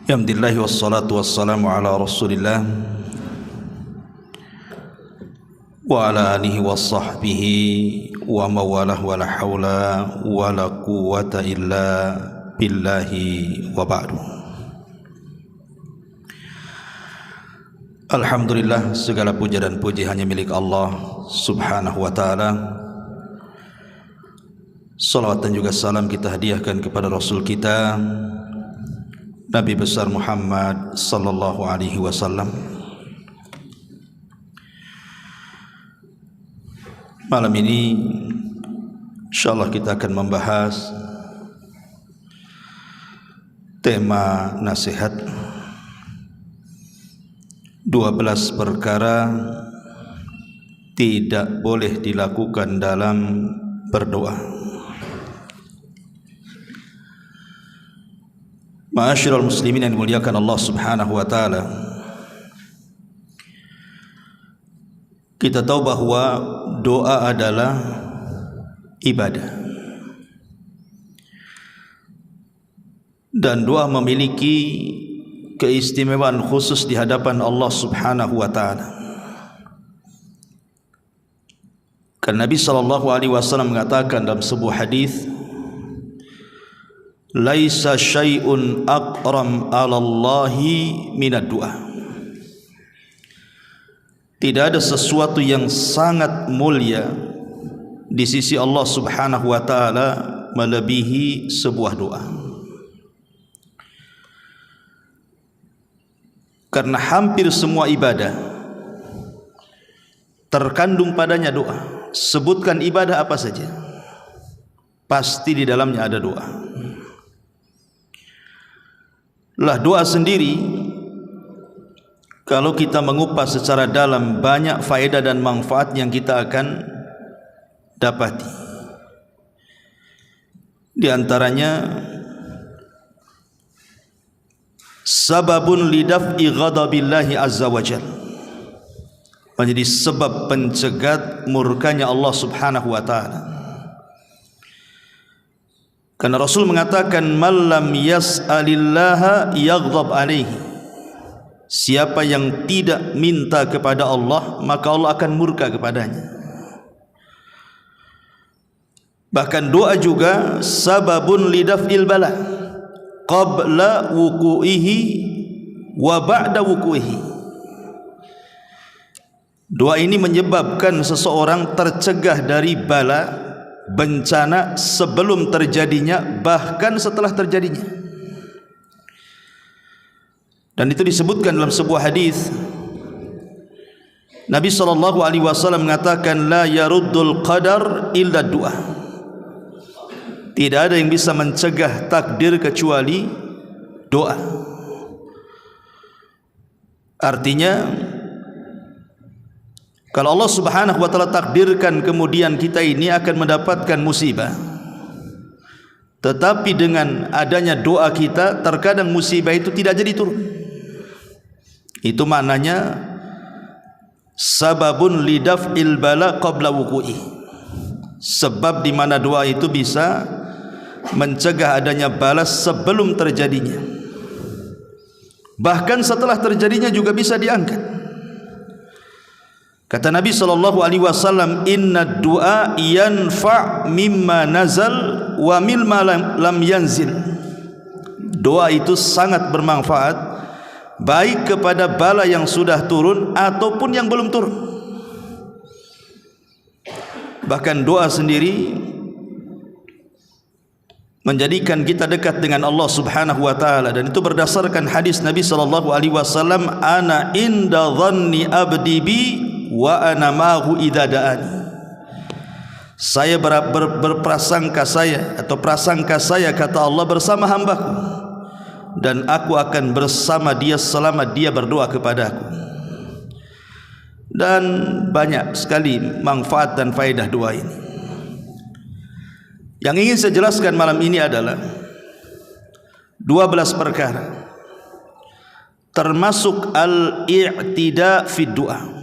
Alhamdulillah wassalatu wassalamu ala Rasulillah wa ala alihi wa sahbihi wa mawalah wa la hawla wa la quwwata illa billahi wa ba'du. Alhamdulillah, segala puja dan puji hanya milik Allah subhanahu wa ta'ala. Salawat dan juga salam kita hadiahkan kepada Rasul kita Nabi besar Muhammad sallallahu alaihi wasallam. Malam ini insyaallah kita akan membahas tema nasihat 12 perkara tidak boleh dilakukan dalam berdoa. Ma'asyiral muslimin yang dimuliakan Allah subhanahu wa ta'ala, kita tahu bahwa doa adalah ibadah, dan doa memiliki keistimewaan khusus di hadapan Allah subhanahu wa ta'ala. Karena Nabi sallallahu alaihi wasallam mengatakan dalam sebuah hadis, laisa syai'un aqram 'ala Allahi minad du'a. Tidak ada sesuatu yang sangat mulia di sisi Allah Subhanahu wa taala melebihi sebuah doa. Karena hampir semua ibadah terkandung padanya doa. Sebutkan ibadah apa saja, pasti di dalamnya ada doa. Lah doa sendiri, kalau kita mengupas secara dalam, banyak faedah dan manfaat yang kita akan dapati. Di antaranya, sababun lidaf'i ghadabillahi azza wa jalla, menjadi sebab pencegat murkanya Allah subhanahu wa ta'ala. Karena Rasul mengatakan, man lam yas'alillaha yaghdab alaihi. Siapa yang tidak minta kepada Allah, maka Allah akan murka kepadanya. Bahkan doa juga sababun lidaf'il bala qabla wuku'ihi wa ba'da wuku'ihi. Doa ini menyebabkan seseorang tercegah dari bala, bencana, sebelum terjadinya, bahkan setelah terjadinya. Dan itu disebutkan dalam sebuah hadis, Nabi sallallahu alaihi wasallam mengatakan, la yaruddul qadar illa du'a. Tidak ada yang bisa mencegah takdir kecuali doa. Artinya, kalau Allah subhanahu wa ta'ala takdirkan kemudian kita ini akan mendapatkan musibah, tetapi dengan adanya doa kita, terkadang musibah itu tidak jadi turun. Itu maknanya sababun lidaf'il bala qabla wuku'i. Sebab di mana doa itu bisa mencegah adanya balas sebelum terjadinya, bahkan setelah terjadinya juga bisa diangkat. Kata Nabi sallallahu alaihi wasallam, inna du'a yanfa' mimma nazal wa mimma lam yanzil. Doa itu sangat bermanfaat, baik kepada bala yang sudah turun ataupun yang belum turun. Bahkan doa sendiri menjadikan kita dekat dengan Allah subhanahu wa ta'ala, dan itu berdasarkan hadis Nabi sallallahu alaihi wasallam, ana inda dhanni abdi bi wa ana ma'hu idza da'ani. Saya berprasangka saya, atau prasangka saya, kata Allah, bersama hambaku, dan aku akan bersama dia selama dia berdoa kepadaku. Dan banyak sekali manfaat dan faedah doa ini. Yang ingin saya jelaskan malam ini adalah 12 perkara, termasuk al-i'tida fi du'a.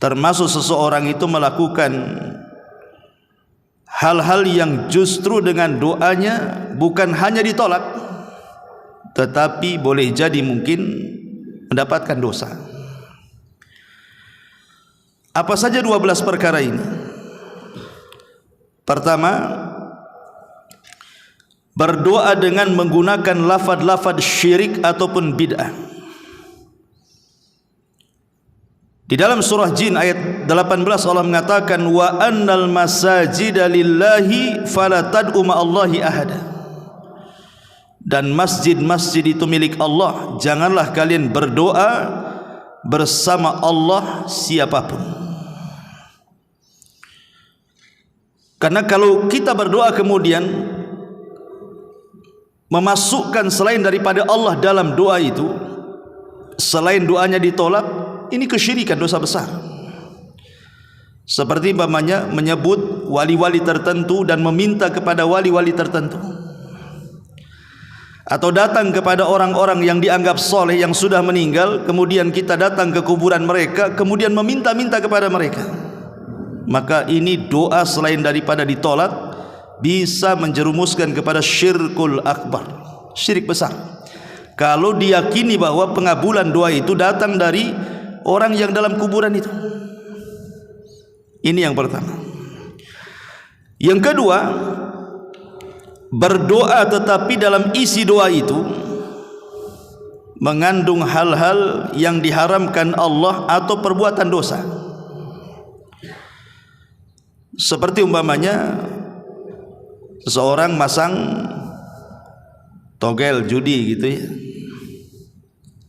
Termasuk seseorang itu melakukan hal-hal yang justru dengan doanya bukan hanya ditolak, tetapi boleh jadi mungkin mendapatkan dosa. Apa saja 12 perkara ini? Pertama, berdoa dengan menggunakan lafaz-lafaz syirik ataupun bid'ah. Di dalam surah Jin ayat 18 Allah mengatakan wa annal masajida lillahi fala tad'u ma'allahi ahada. Dan masjid-masjid itu milik Allah, janganlah kalian berdoa bersama Allah siapapun. Karena kalau kita berdoa kemudian memasukkan selain daripada Allah dalam doa itu, selain doanya ditolak, ini kesyirikan, dosa besar. Seperti umpamanya menyebut wali-wali tertentu dan meminta kepada wali-wali tertentu, atau datang kepada orang-orang yang dianggap soleh yang sudah meninggal, kemudian kita datang ke kuburan mereka kemudian meminta-minta kepada mereka. Maka ini doa selain daripada ditolak, bisa menjerumuskan kepada syirkul akbar, syirik besar. Kalau diyakini bahwa pengabulan doa itu datang dari orang yang dalam kuburan itu. Ini yang pertama. Yang kedua, berdoa tetapi dalam isi doa itu mengandung hal-hal yang diharamkan Allah atau perbuatan dosa. Seperti umpamanya seseorang masang togel judi gitu ya,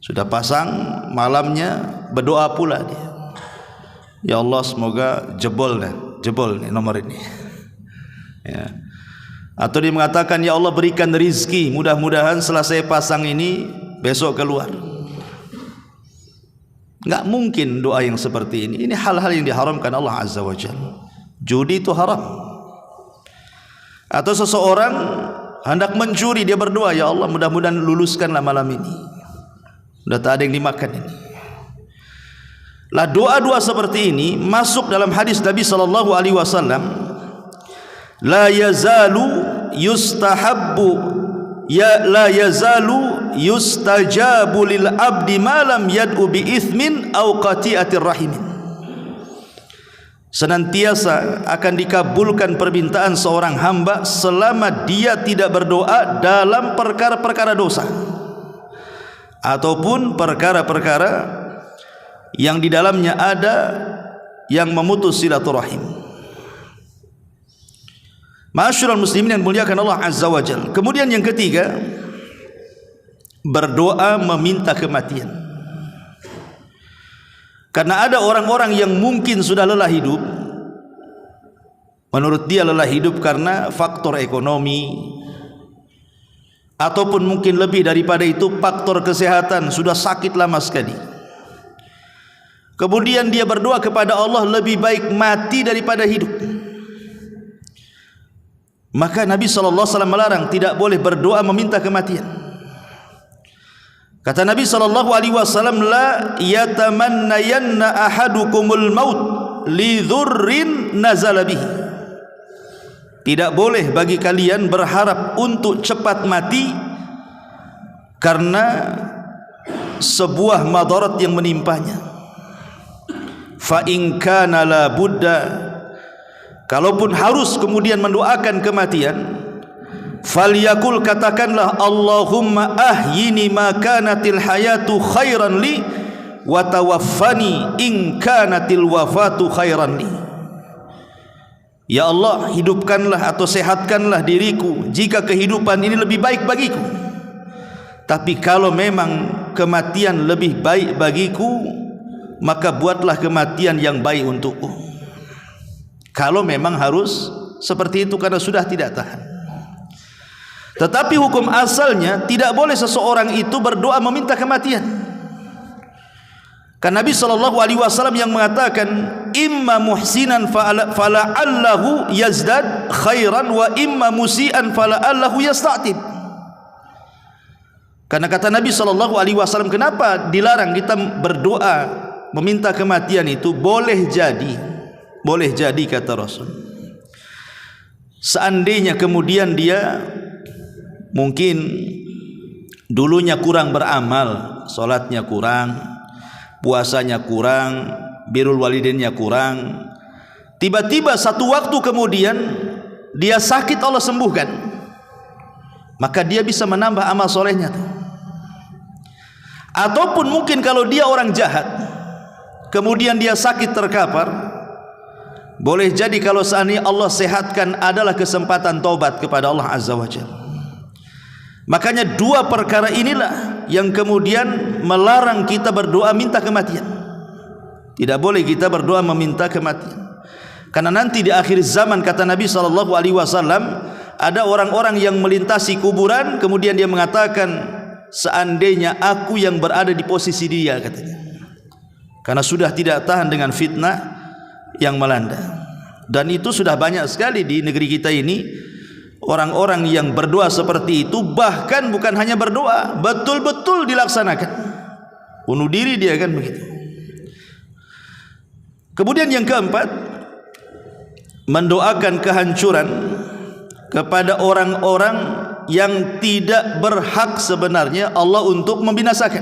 sudah pasang, malamnya berdoa pula dia, ya Allah semoga jebol nih nomor ini ya. Atau dia mengatakan ya Allah berikan rizki, mudah-mudahan setelah saya pasang ini besok keluar. Enggak mungkin doa yang seperti ini. Ini hal-hal yang diharamkan Allah Azza wa Jalla. Judi itu haram. Atau seseorang hendak mencuri, dia berdoa ya Allah mudah-mudahan luluskanlah malam ini, sudah tak ada yang dimakan ini. Lah doa-doa seperti ini masuk dalam hadis Nabi sallallahu alaihi wasallam, la yazalu yustahabbu ya la yazalu yustajabu lil abdi ma lam yad'u bi ithmin aw qati'atir rahimin. Senantiasa akan dikabulkan permintaan seorang hamba selama dia tidak berdoa dalam perkara-perkara dosa ataupun perkara-perkara yang di dalamnya ada yang memutus silaturahim. Ma'asyiral muslimin yang muliakan Allah Azza wa Jalla. Kemudian yang ketiga, berdoa meminta kematian. Karena ada orang-orang yang mungkin sudah lelah hidup. Menurut dia lelah hidup karena faktor ekonomi, ataupun mungkin lebih daripada itu faktor kesehatan, sudah sakit lama sekali. Kemudian dia berdoa kepada Allah lebih baik mati daripada hidup. Maka Nabi SAW melarang, tidak boleh berdoa meminta kematian. Kata Nabi SAW, la yatamannayanna ahadukumul maut li dhurrin nazala bihi. Tidak boleh bagi kalian berharap untuk cepat mati karena sebuah madarat yang menimpanya. Fa in kana la budda, kalaupun harus kemudian mendoakan kematian, falyakul, katakanlah Allahumma ahyini ma kanatil hayatu khairan li wa tawaffani in kanatil wafatu khairan li. Ya Allah, hidupkanlah atau sehatkanlah diriku jika kehidupan ini lebih baik bagiku, tapi kalau memang kematian lebih baik bagiku, maka buatlah kematian yang baik untukku. Kalau memang harus seperti itu karena sudah tidak tahan. Tetapi hukum asalnya tidak boleh seseorang itu berdoa meminta kematian. Kan Nabi SAW yang mengatakan, imma muhsinan fala'allahu yazdad khairan wa imma musian fala'allahu yasta'tib. Karena kata Nabi SAW, kenapa dilarang kita berdoa meminta kematian itu? Boleh jadi kata Rasul, seandainya kemudian dia mungkin dulunya kurang beramal, salatnya kurang, puasanya kurang, birrul walidainnya kurang. Tiba-tiba satu waktu kemudian dia sakit, Allah sembuhkan, maka dia bisa menambah amal solehnya. Ataupun mungkin kalau dia orang jahat, kemudian dia sakit terkapar, boleh jadi kalau seandainya Allah sehatkan adalah kesempatan taubat kepada Allah Azza wa Jalla. Makanya dua perkara inilah yang kemudian melarang kita berdoa minta kematian. Tidak boleh kita berdoa meminta kematian, karena nanti di akhir zaman kata Nabi SAW, ada orang-orang yang melintasi kuburan, kemudian dia mengatakan, seandainya aku yang berada di posisi dia, katanya, karena sudah tidak tahan dengan fitnah yang melanda. Dan itu sudah banyak sekali di negeri kita ini, orang-orang yang berdoa seperti itu, bahkan bukan hanya berdoa, betul-betul dilaksanakan, bunuh diri dia, kan begitu. Kemudian yang keempat, mendoakan kehancuran kepada orang-orang yang tidak berhak sebenarnya Allah untuk membinasakan.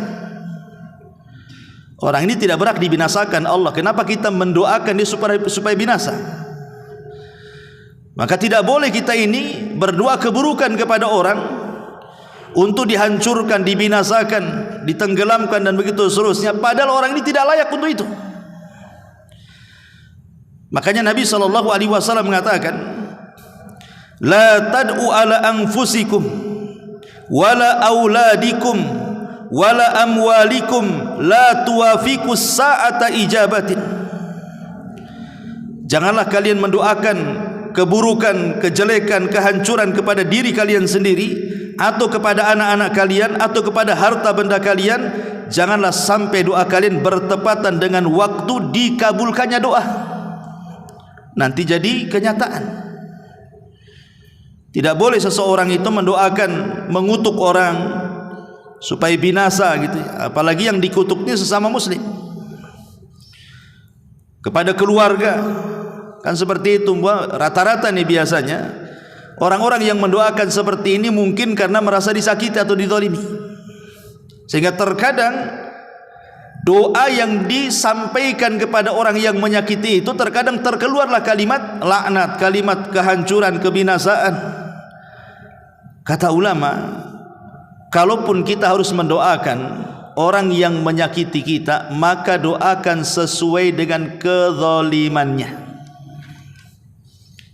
Orang ini tidak berhak dibinasakan Allah, kenapa kita mendoakan dia supaya binasa? Maka tidak boleh kita ini berdoa keburukan kepada orang untuk dihancurkan, dibinasakan, ditenggelamkan dan begitu seterusnya, padahal orang ini tidak layak untuk itu. Makanya Nabi SAW mengatakan, la tad'u ala anfusikum wala auladikum wala amwalikum la tuwafiqus sa'ata ijabatin. Janganlah kalian mendoakan keburukan, kejelekan, kehancuran kepada diri kalian sendiri, atau kepada anak-anak kalian, atau kepada harta benda kalian. Janganlah sampai doa kalian bertepatan dengan waktu dikabulkannya doa, nanti jadi kenyataan. Tidak boleh seseorang itu mendoakan, mengutuk orang supaya binasa gitu, apalagi yang dikutuknya sesama muslim, kepada keluarga. Kan seperti itu, rata-rata nih biasanya orang-orang yang mendoakan seperti ini mungkin karena merasa disakiti atau dizalimi, sehingga terkadang doa yang disampaikan kepada orang yang menyakiti itu terkadang terkeluarlah kalimat laknat, kalimat kehancuran, kebinasaan. Kata ulama, kalaupun kita harus mendoakan orang yang menyakiti kita, maka doakan sesuai dengan kezalimannya.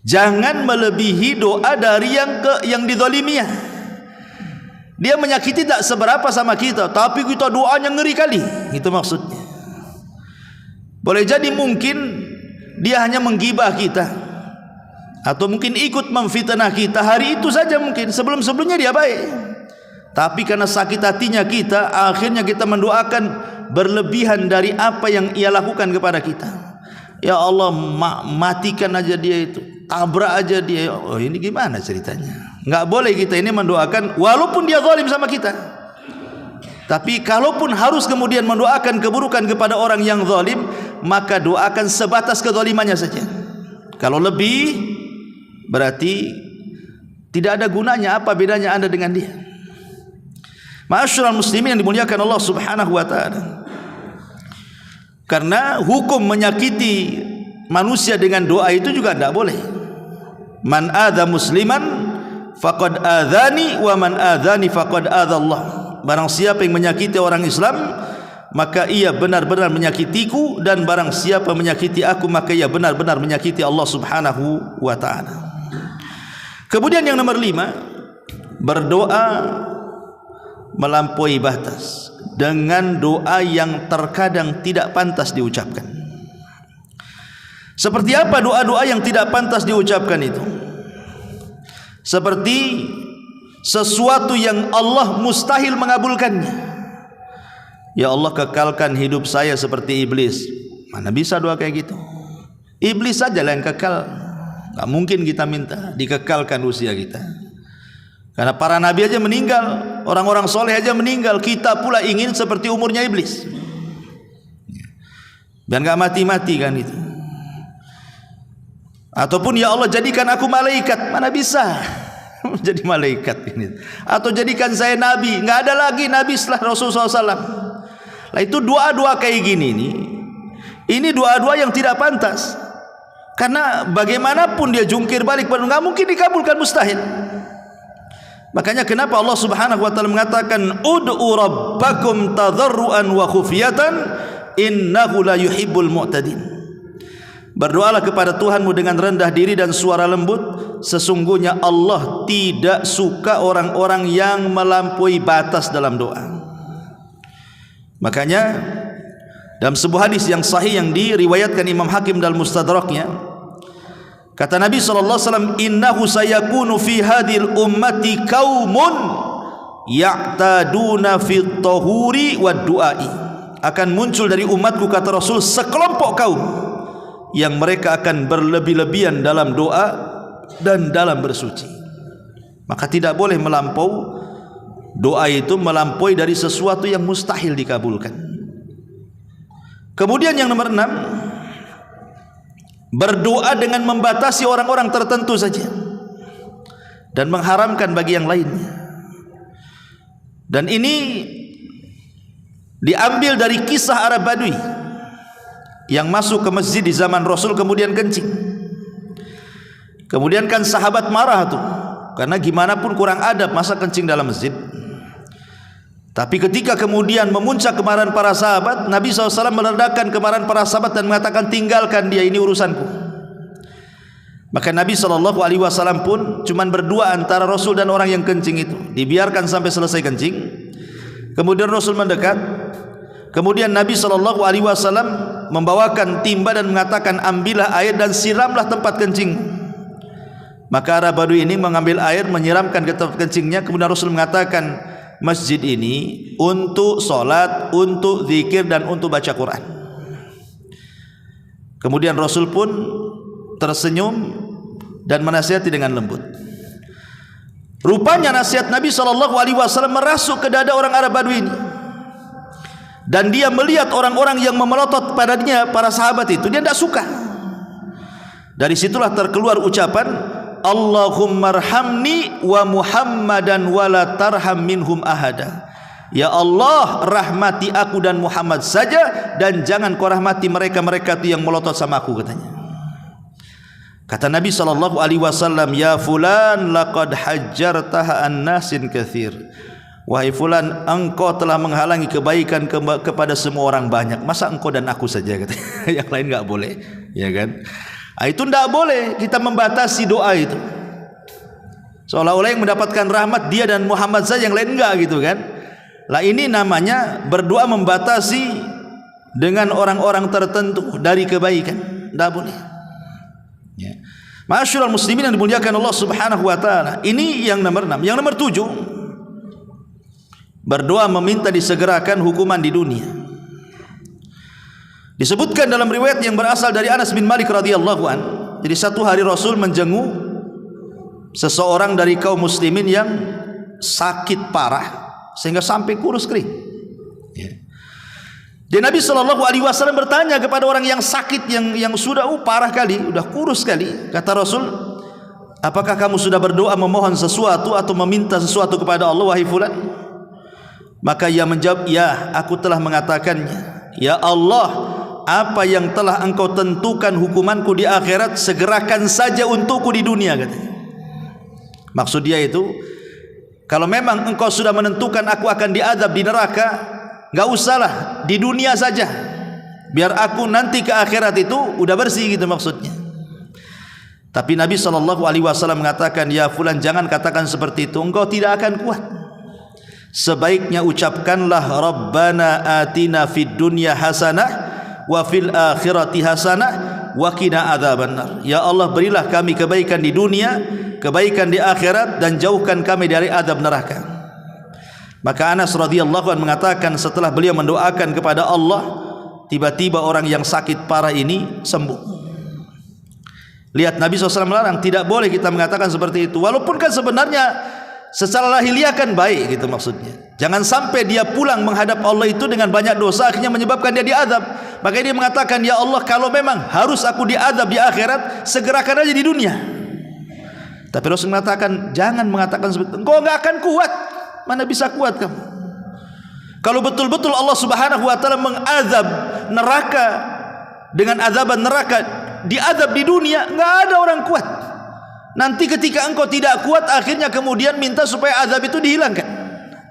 Jangan melebihi doa dari yang dizaliminya. Dia menyakiti tak seberapa sama kita, tapi kita doanya ngeri kali, itu maksudnya. Boleh jadi mungkin dia hanya menggibah kita, atau mungkin ikut memfitnah kita hari itu saja, mungkin sebelum-sebelumnya dia baik, tapi karena sakit hatinya kita, akhirnya kita mendoakan berlebihan dari apa yang ia lakukan kepada kita. Ya Allah, matikan aja dia itu, tabrak aja dia. Oh, ini gimana ceritanya? Enggak boleh kita ini mendoakan walaupun dia zalim sama kita. Tapi kalaupun harus kemudian mendoakan keburukan kepada orang yang zalim, maka doakan sebatas kezalimannya saja. Kalau lebih, berarti tidak ada gunanya. Apa bedanya Anda dengan dia? Ma'asyiral muslimin yang dimuliakan Allah Subhanahu wa taala. Karena hukum menyakiti manusia dengan doa itu juga tidak boleh. Man adza musliman faqad adzani wa man adzani faqad adzallah. Barang siapa yang menyakiti orang Islam, maka ia benar-benar menyakitiku, dan barang siapa menyakiti aku, maka ia benar-benar menyakiti Allah Subhanahu wa taala. Kemudian yang nomor 5, berdoa melampaui batas dengan doa yang terkadang tidak pantas diucapkan. Seperti apa doa-doa yang tidak pantas diucapkan itu? Seperti sesuatu yang Allah mustahil mengabulkannya. Ya Allah, kekalkan hidup saya seperti iblis. Mana bisa doa kayak gitu? Iblis saja yang kekal, gak mungkin kita minta dikekalkan usia kita. Karena para nabi aja meninggal, orang-orang soleh aja meninggal, kita pula ingin seperti umurnya iblis, biar gak mati-mati kan itu. Ataupun ya Allah jadikan aku malaikat, mana bisa, Jadi malaikat ini. Atau jadikan saya nabi. Nggak ada lagi nabi setelah Rasulullah SAW. Lah itu doa-doa kayak gini nih. Ini doa-doa yang tidak pantas. Karena bagaimanapun dia jungkir balik, nggak mungkin dikabulkan, mustahil. Makanya kenapa Allah Subhanahu wa taala mengatakan ud'u rabbakum tadarruan wa khufyatan innahu la yuhibbul mu'tadin. Berdoalah kepada Tuhanmu dengan rendah diri dan suara lembut, sesungguhnya Allah tidak suka orang-orang yang melampaui batas dalam doa. Makanya dalam sebuah hadis yang sahih yang diriwayatkan Imam Hakim dalam Mustadraknya, kata Nabi SAW, innahu sayakunu fi hadhil ummati qaumun ya'taduna fit tahuri wad du'ai. Akan muncul dari umatku, kata Rasul, sekelompok kaum yang mereka akan berlebih-lebihan dalam doa dan dalam bersuci. Maka tidak boleh melampau doa itu, melampaui dari sesuatu yang mustahil dikabulkan. Kemudian yang nomor 6, berdoa dengan membatasi orang-orang tertentu saja dan mengharamkan bagi yang lainnya. Dan ini diambil dari kisah Arab Badui yang masuk ke masjid di zaman Rasul kemudian kencing. Kemudian kan sahabat marah tuh, karena gimana pun kurang adab masa kencing dalam masjid. Tapi ketika kemudian memuncak kemarahan para sahabat, Nabi SAW meredakan kemarahan para sahabat dan mengatakan, tinggalkan dia, ini urusanku. Maka Nabi SAW pun cuman berdua antara Rasul dan orang yang kencing itu, dibiarkan sampai selesai kencing. Kemudian Rasul mendekat. Kemudian Nabi SAW membawakan timba dan mengatakan, ambillah air dan siramlah tempat kencing. Maka Arab Badui ini mengambil air, menyiramkan ke tempat kencingnya. Kemudian Rasul mengatakan, masjid ini untuk solat, untuk zikir dan untuk baca Quran. Kemudian Rasul pun tersenyum dan menasihati dengan lembut. Rupanya nasihat Nabi SAW merasuk ke dada orang Arab Badui ini. Dan dia melihat orang-orang yang memelotot padanya, para sahabat itu, dia tidak suka. Dari situlah terkeluar ucapan, Allahumma arhamni wa Muhammadan wa la tarham minhum ahada. Ya Allah, rahmati aku dan Muhammad saja, dan jangan kau rahmati mereka-mereka itu yang melotot sama aku, katanya. Kata Nabi SAW, ya fulan laqad hajjartaha an-nasin katsir. Wahai fulan, engkau telah menghalangi kebaikan kepada semua orang banyak. Masa engkau dan aku saja, katanya. Yang lain enggak boleh, ya kan? Itu tidak boleh kita membatasi doa itu, seolah-olah yang mendapatkan rahmat dia dan Muhammad saja, yang lain enggak, gitu kan? Lah ini namanya berdoa membatasi dengan orang-orang tertentu dari kebaikan, tidak boleh. Ya. Ma'asyiral muslimin yang dimuliakan Allah Subhanahu wa taala. Ini yang nomor 6. Yang nomor 7, berdoa meminta disegerakan hukuman di dunia. Disebutkan dalam riwayat yang berasal dari Anas bin Malik radhiyallahu an. Jadi satu hari Rasul menjenguk seseorang dari kaum muslimin yang sakit parah sehingga sampai kurus kering. Ya. Dan Nabi SAW bertanya kepada orang yang sakit, yang sudah parah kali, sudah kurus kali. Kata Rasul, apakah kamu sudah berdoa memohon sesuatu atau meminta sesuatu kepada Allah, wahai fulan? Maka ia menjawab, ya, aku telah mengatakannya. Ya Allah, apa yang telah engkau tentukan hukumanku di akhirat, segerakan saja untukku di dunia, katanya. Maksud dia itu, kalau memang engkau sudah menentukan aku akan diazab di neraka, enggak usahlah, di dunia saja, biar aku nanti ke akhirat itu udah bersih, gitu maksudnya. Tapi Nabi SAW mengatakan, ya fulan, jangan katakan seperti itu, engkau tidak akan kuat. Sebaiknya ucapkanlah, Rabbana atina fid dunya hasanah wa fil akhirati hasanah wa qina adzabannar. Ya Allah, berilah kami kebaikan di dunia, kebaikan di akhirat, dan jauhkan kami dari azab neraka. Maka Anas radhiyallahu anhu mengatakan, setelah beliau mendoakan kepada Allah, tiba-tiba orang yang sakit parah ini sembuh. Lihat, Nabi SAW melarang, tidak boleh kita mengatakan seperti itu. Walaupun kan sebenarnya secara lahiriah kan baik, gitu maksudnya. Jangan sampai dia pulang menghadap Allah itu dengan banyak dosa, akhirnya menyebabkan dia diazab. Maka dia mengatakan, ya Allah, kalau memang harus aku diazab di akhirat, segerakan aja di dunia. Tapi Rasul mengatakan, jangan mengatakan seperti itu. Engkau enggak akan kuat. Mana bisa kuat kamu? Kalau betul-betul Allah Subhanahu wa taala mengazab neraka dengan azaban neraka, diazab di dunia, enggak ada orang kuat. Nanti ketika engkau tidak kuat, akhirnya kemudian minta supaya azab itu dihilangkan.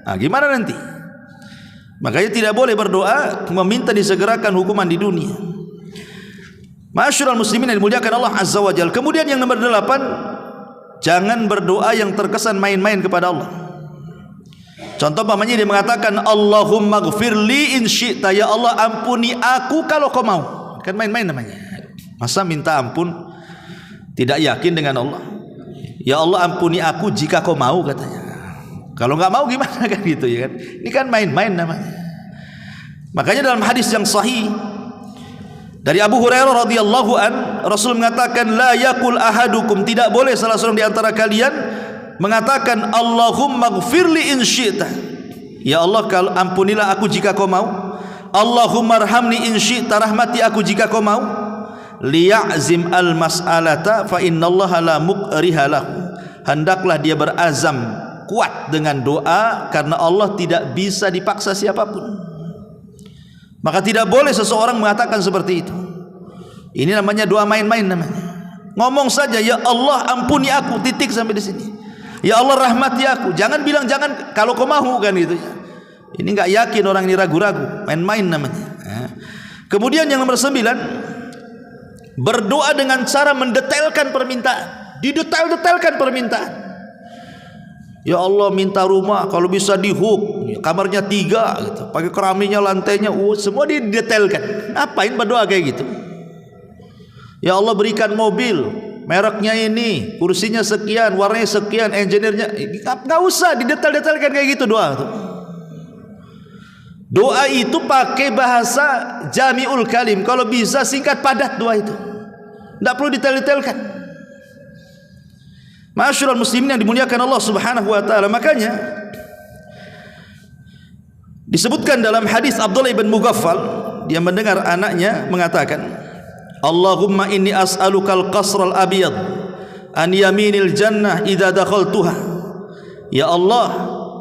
Nah, gimana nanti? Makanya tidak boleh berdoa meminta disegerakan hukuman di dunia. Ma'asyiral muslimin yang dimuliakan Allah Azza wa Jalla. Kemudian yang nomor 8, jangan berdoa yang terkesan main-main kepada Allah. Contoh pamannya dia mengatakan, Allahumma gfirli in syi'ta, ya Allah ampuni aku kalau kau mau. Kan main-main namanya. Masa minta ampun tidak yakin dengan Allah? Ya Allah ampuni aku jika kau mau, katanya. Kalau enggak mau gimana kan gitu ya kan? Ini kan main-main namanya. Makanya dalam hadis yang sahih dari Abu Hurairah radhiyallahu an, Rasul mengatakan, la yakul ahadukum, tidak boleh salah seorang di antara kalian mengatakan Allahumma gfirli in syi'ta, ya Allah kalau ampunilah aku jika kau mau. Allahumma arhamni in syi'ta, rahmati aku jika kau mau. Liya'zim al mas'alata fa innallaha la muqriha lahu, hendaklah dia berazam kuat dengan doa karena Allah tidak bisa dipaksa siapapun. Maka tidak boleh seseorang mengatakan seperti itu. Ini namanya doa main-main namanya. Ngomong saja, ya Allah ampuni aku, titik sampai di sini. Ya Allah rahmati aku. Jangan bilang jangan kalau kau mau kan gitu ya. Ini enggak yakin orang ini, ragu-ragu, main-main namanya. Kemudian yang nomor 9, berdoa dengan cara mendetailkan permintaan. Didetail-detailkan permintaan. Ya Allah minta rumah kalau bisa di hook, kamarnya 3 gitu, pakai keramiknya, lantainya, semua didetailkan. Ngapain berdoa kayak gitu? Ya Allah berikan mobil, mereknya ini, kursinya sekian, warnanya sekian, engineer-nya, nggak usah didetail-detailkan kayak gitu doa tuh. Doa itu pakai bahasa jami'ul kalim, kalau bisa singkat padat doa itu, nggak perlu detail-detailkan. Ma'asyiral muslimin yang dimuliakan Allah Subhanahu wa taala. Makanya disebutkan dalam hadis Abdullah ibn Mughaffal, dia mendengar anaknya mengatakan, Allahumma inni as'alukal qasral abyad an yaminil jannah idza dakhaltuha. Ya Allah,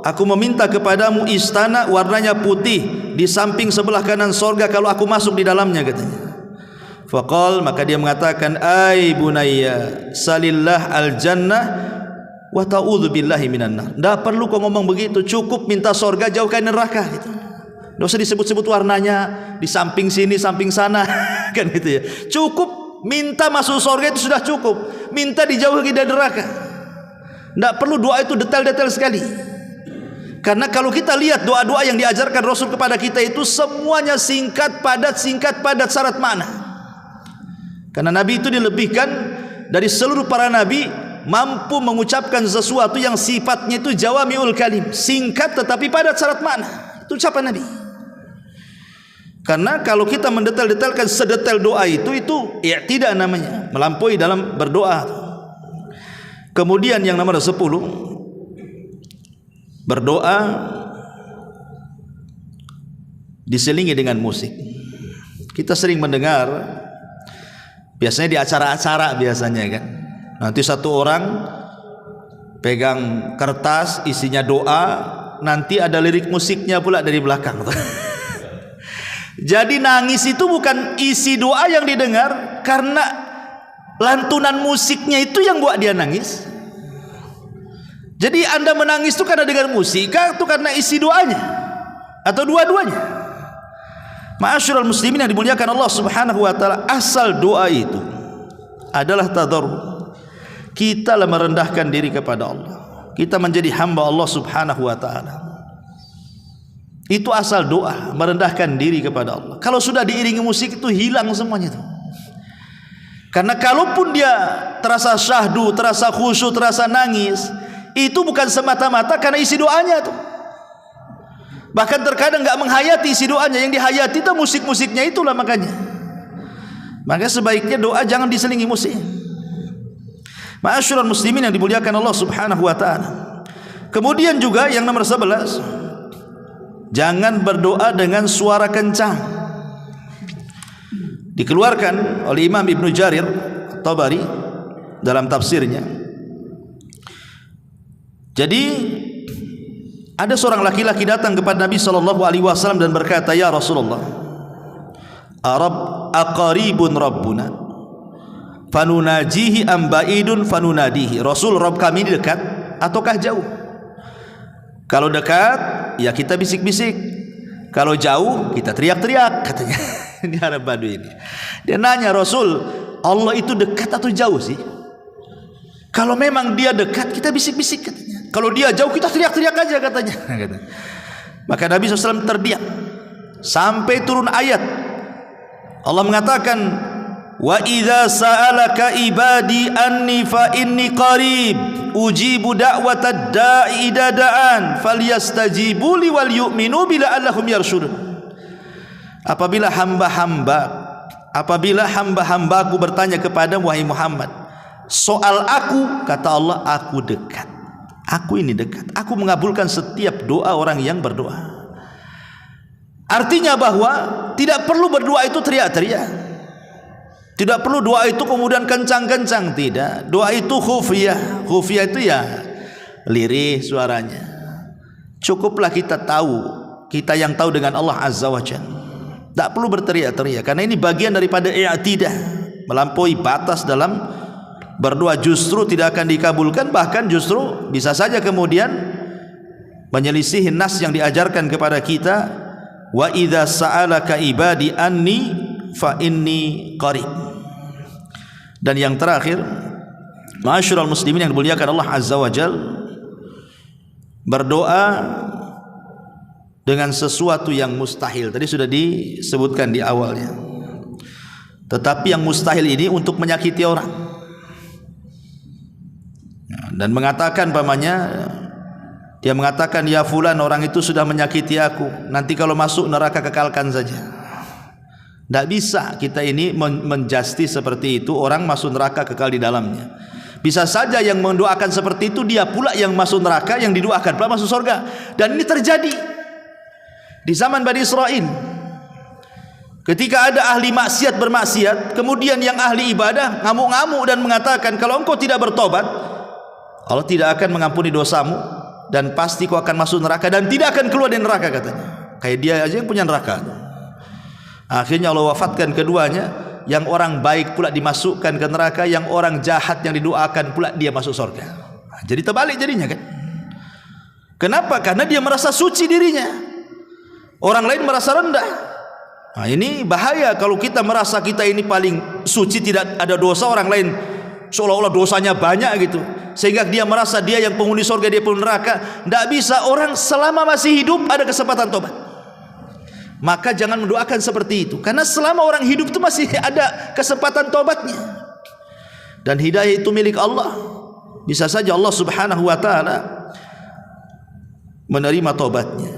aku meminta kepadamu istana warnanya putih di samping sebelah kanan surga kalau aku masuk di dalamnya, katanya. Faqal, maka dia mengatakan, ai bunayya salillah al jannah wa ta'udzu billahi minan nar. Enggak perlu kau ngomong begitu, cukup minta surga, jauhkan neraka gitu. Enggak usah disebut-sebut warnanya di samping sini, samping sana kan gitu ya. Cukup minta masuk surga itu sudah cukup. Minta dijauhi dari neraka. Enggak perlu doa itu detail-detail sekali. Karena kalau kita lihat doa-doa yang diajarkan Rasul kepada kita itu semuanya singkat padat syarat makna. Karena Nabi itu dilebihkan dari seluruh para Nabi, mampu mengucapkan sesuatu yang sifatnya itu jawami'ul kalim, singkat tetapi padat syarat makna. Itu ucapan Nabi. Karena kalau kita mendetail-detailkan sedetail doa itu tidak namanya, melampaui dalam berdoa. Kemudian yang nomor 10, berdoa diselingi dengan musik. Kita sering mendengar, biasanya di acara-acara biasanya kan, nanti satu orang pegang kertas isinya doa, nanti ada lirik musiknya pula dari belakang. Jadi nangis itu bukan isi doa yang didengar, karena lantunan musiknya itu yang buat dia nangis. Jadi anda menangis itu karena dengar musik atau karena isi doanya, atau dua-duanya? Ma'asyiral muslimin yang dimuliakan Allah Subhanahu wa taala, asal doa itu adalah tadarrur. Kita merendahkan diri kepada Allah. Kita menjadi hamba Allah Subhanahu wa taala. Itu asal doa, merendahkan diri kepada Allah. Kalau sudah diiringi musik itu hilang semuanya itu. Karena kalaupun dia terasa syahdu, terasa khusyuk, terasa nangis, itu bukan semata-mata karena isi doanya tuh. Bahkan terkadang enggak menghayati isi doanya, yang dihayati itu musik-musiknya itulah makanya. Maka sebaiknya doa jangan diselingi musik. Ma'asyiral muslimin yang dimuliakan Allah Subhanahu wa taala. Kemudian juga yang nomor 11, jangan berdoa dengan suara kencang. Dikeluarkan oleh Imam Ibnu Jarir Tabari dalam tafsirnya, Jadi ada seorang laki-laki datang kepada Nabi SAW dan berkata, ya Rasulullah, aqaribun rabbuna fanunajihi am ba'idun fanunadihi. Rasul, Rabb kami ini dekat ataukah jauh? Kalau dekat ya kita bisik-bisik, kalau jauh kita teriak-teriak, katanya. Ini Arab Badui ini. Dia nanya, Rasul, Allah itu dekat atau jauh sih? Kalau memang dia dekat kita bisik-bisik, katanya. Kalau dia jauh kita teriak-teriak aja, katanya. Maka Nabi SAW terdiam sampai turun ayat. Allah mengatakan, wa idza sa'alaka ibadi anni fa inni qarib ujibu da'watad da'i idza da'an falyastajibu li wal yu'minu bila allahum yarshudun. Apabila hamba-hambaku bertanya kepada wahai Muhammad soal aku, kata Allah, aku dekat. Aku ini dekat. Aku mengabulkan setiap doa orang yang berdoa. Artinya bahwa tidak perlu berdoa itu teriak-teriak. Tidak perlu doa itu kemudian kencang-kencang. Tidak. Doa itu khufiyah. Khufiyah itu ya lirih suaranya. Cukuplah kita tahu, kita yang tahu dengan Allah Azza wa Jalla. Tak perlu berteriak-teriak, karena ini bagian daripada i'tidah. Melampaui batas dalam berdoa justru tidak akan dikabulkan, bahkan justru bisa saja kemudian menyelisihi nas yang diajarkan kepada kita, wa idza sa'alaka ibadi anni fa inni qarib. Dan yang terakhir, ma'asyiral muslimin yang dimuliakan Allah Azza wa Jalla, berdoa dengan sesuatu yang mustahil. Tadi sudah disebutkan di awalnya. Tetapi yang mustahil ini untuk menyakiti orang. Dan mengatakan pamannya, dia mengatakan, ya fulan, orang itu sudah menyakiti aku, nanti kalau masuk neraka kekalkan saja. Tidak bisa kita ini menjustis seperti itu, orang masuk neraka kekal di dalamnya. Bisa saja yang mendoakan seperti itu dia pula yang masuk neraka, yang didoakan pula masuk surga. Dan ini terjadi di zaman Bani Israel. Ketika ada ahli maksiat bermaksiat, kemudian yang ahli ibadah ngamuk-ngamuk dan mengatakan, kalau engkau tidak bertobat, Allah tidak akan mengampuni dosamu dan pasti kau akan masuk neraka dan tidak akan keluar dari neraka, katanya. Kayak dia aja yang punya neraka. Akhirnya Allah wafatkan keduanya. Yang orang baik pula dimasukkan ke neraka, yang orang jahat yang didoakan pula dia masuk surga. Jadi terbalik jadinya, kan? Kenapa? Karena dia merasa suci dirinya, orang lain merasa rendah. Nah, ini bahaya kalau kita merasa kita ini paling suci, tidak ada dosa, orang lain seolah-olah dosanya banyak gitu, sehingga dia merasa dia yang penghuni surga, dia penghuni neraka. Tidak bisa. Orang selama masih hidup ada kesempatan tobat. Maka jangan mendoakan seperti itu, karena selama orang hidup itu masih ada kesempatan tobatnya. Dan hidayah itu milik Allah. Bisa saja Allah Subhanahu wa taala menerima tobatnya.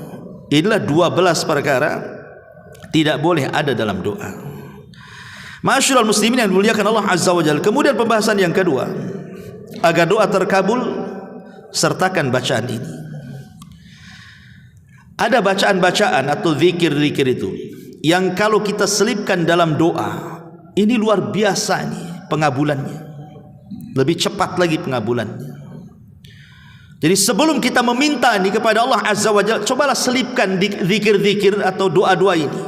Inilah 12 perkara tidak boleh ada dalam doa. Ma'asyiral muslimin yang dimuliakan Allah Azza wa Jalla. Kemudian pembahasan yang kedua, agar doa terkabul, sertakan bacaan ini. Ada bacaan-bacaan atau zikir-zikir itu yang kalau kita selipkan dalam doa, ini luar biasa nih pengabulannya. Lebih cepat lagi pengabulannya. Jadi sebelum kita meminta ini kepada Allah Azza wa Jalla, cobalah selipkan zikir-zikir atau doa-doa ini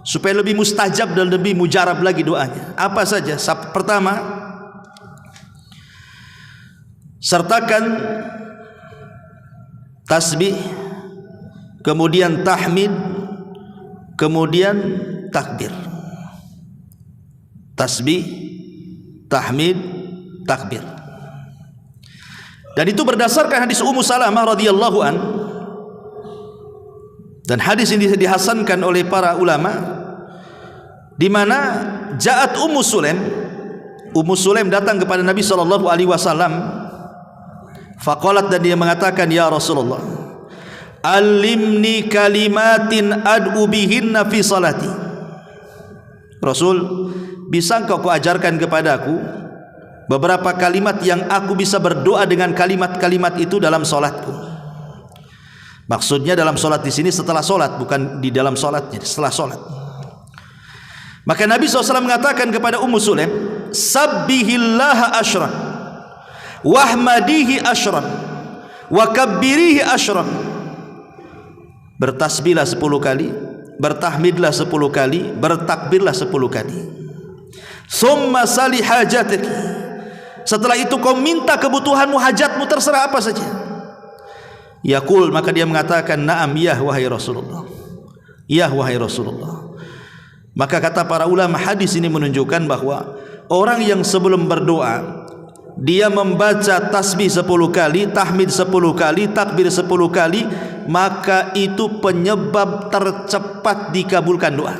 supaya lebih mustajab dan lebih mujarab lagi doanya. Apa saja? Pertama, sertakan tasbih, kemudian tahmid, kemudian takbir. Tasbih, tahmid, takbir. Dan itu berdasarkan hadis Ummu Salamah radhiyallahu an. Dan hadis ini dihasankan oleh para ulama, di mana ja'at Ummu Sulaim datang kepada Nabi sallallahu alaihi wasallam. Faqalat, dan dia mengatakan, ya Rasulullah, alimni kalimatin ad'u bihinna fi salati. Rasul, bisa engkau ajarkan kepadaku beberapa kalimat yang aku bisa berdoa dengan kalimat-kalimat itu dalam salatku. Maksudnya dalam salat di sini setelah salat, bukan di dalam salatnya, setelah salat. Maka Nabi SAW mengatakan kepada Ummu Sulaim, sabbihillaha asyran wahmadihi asyran wa kabbirihi asyran, bertasbihlah 10 kali, bertahmidlah 10 kali, bertakbirlah 10 kali. Summa sali hajatik, setelah itu kau minta kebutuhanmu, hajatmu, terserah apa saja. Yaqul, maka dia mengatakan, na'am ya wahai Rasulullah, ya wahai Rasulullah. Maka kata para ulama, hadis ini menunjukkan bahwa orang yang sebelum berdoa dia membaca tasbih 10 kali, tahmid 10 kali, takbir 10 kali, maka itu penyebab tercepat dikabulkan doa.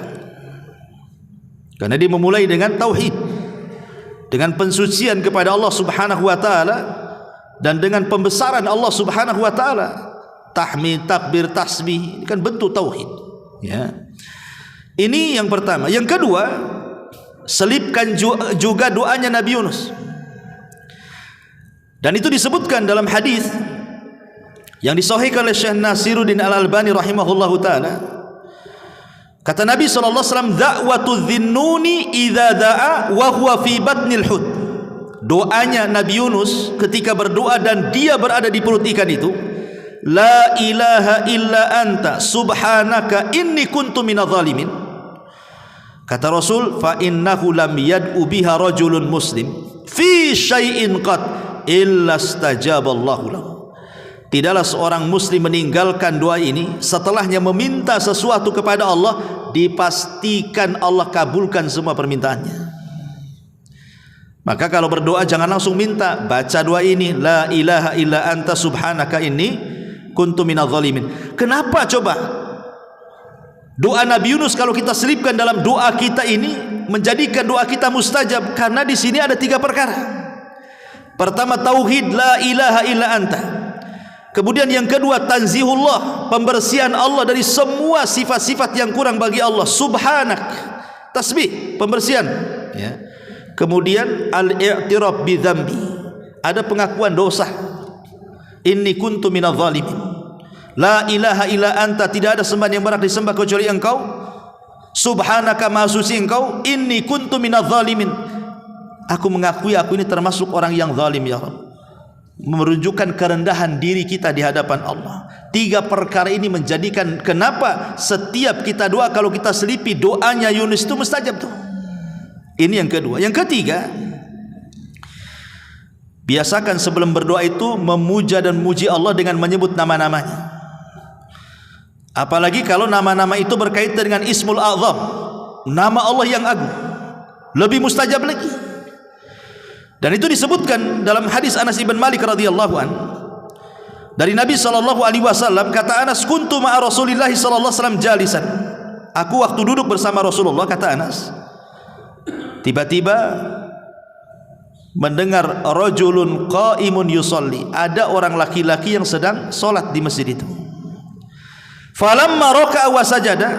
Karena dia memulai dengan tauhid, dengan pensucian kepada Allah Subhanahu wa taala, dan dengan pembesaran Allah Subhanahu wa taala. Tahmid, takbir, tasbih, ini kan bentuk tauhid, ya. Ini yang pertama. Yang kedua, selipkan juga doanya Nabi Yunus. Dan itu disebutkan dalam hadis yang disahihkan oleh Syekh Nasiruddin Al-Albani rahimahullahu taala. Kata Nabi sallallahu alaihi wasallam, da'watu dhinnuni idza da'a wa huwa fi batnil hut. Doanya Nabi Yunus ketika berdoa dan dia berada di perut ikan itu, la ilaha illa anta subhanaka inni kuntu minadh dhalimin. Kata Rasul, fa innahu lam yad'u biha rajulun muslim fi syai'in qad illa stajaballahu lahu. Tidaklah seorang muslim meninggalkan doa ini setelahnya meminta sesuatu kepada Allah, dipastikan Allah kabulkan semua permintaannya. Maka kalau berdoa jangan langsung minta, baca doa ini, la ilaha illa anta subhanaka inni kuntu minadh dhalimin. Kenapa coba doa Nabi Yunus kalau kita selipkan dalam doa kita ini menjadikan doa kita mustajab? Karena di sini ada 3 perkara. Pertama, tauhid, la ilaha illa anta. Kemudian yang kedua, tanzihullah, pembersihan Allah dari semua sifat-sifat yang kurang bagi Allah. Subhanak, tasbih, pembersihan, ya. Kemudian al-i'tiraf bi dzambi, ada pengakuan dosa. Inni kuntu minadh dhalimin. La ilaha illa anta, tidak ada sembahan yang berhak disembah kecuali Engkau. Subhanaka, maha suci Engkau. Inni kuntu minadh dhalimin, aku mengakui aku ini termasuk orang yang zalim ya Rabb. Menunjukkan kerendahan diri kita di hadapan Allah. 3 perkara ini menjadikan kenapa setiap kita doa, kalau kita selipi doanya Yunus itu mustajab tuh. Ini yang kedua. Yang ketiga, biasakan sebelum berdoa itu memuja dan memuji Allah dengan menyebut nama-namanya. Apalagi kalau nama-nama itu berkaitan dengan Ismul A'zam, nama Allah yang agung, lebih mustajab lagi. Dan itu disebutkan dalam hadis Anas ibn Malik radhiyallahu an dari Nabi sallallahu alaihi wasallam. Kata Anas, kuntu ma'a Rasulillah sallallahu alaihi wasallam jalisan. Aku waktu duduk bersama Rasulullah, kata Anas, tiba-tiba mendengar rajulun qaimun yusalli, ada orang laki-laki yang sedang salat di masjid itu. Falamma raka'a wa sajada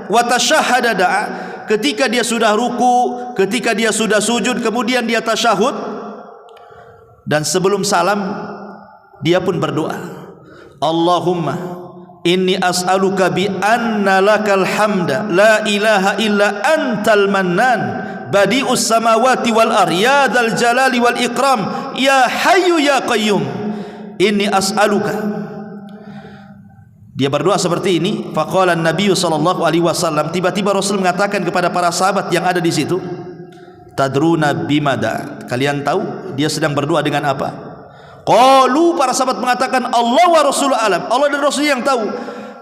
wa tashahhada da'a, ketika dia sudah ruku, ketika dia sudah sujud, kemudian dia tasyahud, dan sebelum salam dia pun berdoa, Allahumma inni as'aluka bi anna lakal hamda la ilaha illa antal mannan badi'us samawati wal ard ya dzal jalali wal ikram ya hayyu ya qayyum inni as'aluka. Dia berdoa seperti ini. Faqala an-nabiy sallallahu alaihi wasallam, tiba-tiba Rasul mengatakan kepada para sahabat yang ada di situ, tadruna bimada, kalian tahu dia sedang berdoa dengan apa? Qalu, para sahabat mengatakan, Allah wa Rasul alam, Allah dan Rasul yang tahu.